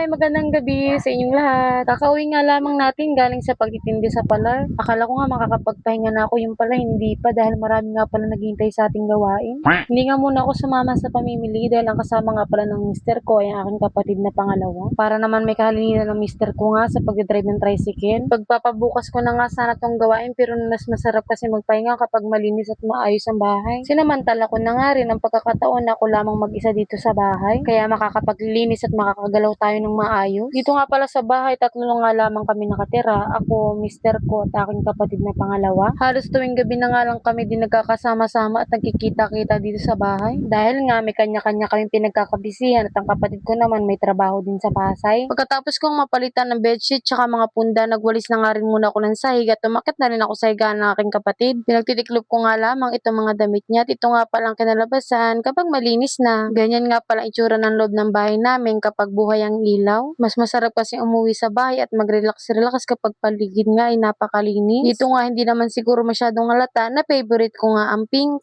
Magandang gabi sa inyong lahat. Kakauwi nga lamang natin galing sa pagtitindi sa palar. Akala ko nga makakapagpahinga na ako, yung pala hindi pa dahil marami nga pala naghihintay sa ating gawain. Hindi nga muna ako sumama sa pamimili dahil ang kasama nga pala ng mister ko ay ang aking kapatid na pangalawa. Para naman may kahalininan ng mister ko nga sa pagdadrive ng tricycle. Pagpapabukas ko na nga sana tong gawain pero mas masarap kasi magpahinga kapag malinis at maayos ang bahay. Sinamantala ko na nga rin ang pagkakataon na ako lamang mag-isa dito sa bahay. Kaya makakapaglinis at makakagalaw tayo ng maayos. Dito nga pala sa bahay, tatlo nga lamang kami nakatira. Ako, mister ko at aking kapatid na pangalawa. Halos tuwing gabi na nga lang kami din nagkakasama-sama at nagkikita-kita dito sa bahay. Dahil nga may kanya-kanya kaming pinagkakabisihan at ang kapatid ko naman may trabaho din sa Pasay. Pagkatapos kong mapalitan ng bedsheet tsaka mga punda, nagwalis na nga rin muna ako ng sahig at umakyat na rin ako sa higaan ng aking kapatid. Pinagtitiklop ko nga lamang itong mga damit niya at ito nga palang kinalabasan kapag malinis na. Ganyan nga pala itsura ng loob ng bahay namin kapag buhay ang ilaw. Mas masarap kasi umuwi sa bahay at mag-relax-relax kapag paligid nga ay napakalinis. Dito nga hindi naman siguro masyadong halata na favorite ko nga ang pink.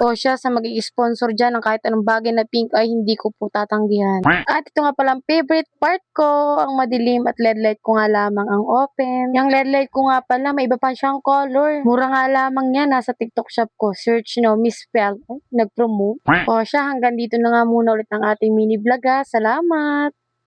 O siya sa mag-i-sponsor dyan ng kahit anong bagay na pink ay hindi ko po tatanggihan. At ito nga palang favorite part ko, ang madilim at LED light ko nga lamang ang open. Yung LED light ko nga pala, may iba pa siyang color. Mura nga lamang yan, nasa TikTok shop ko. Search no, Miss Pel. Nag-promote. O siya, hanggang dito na nga muna ulit ang ating mini vlog ha. Salamat!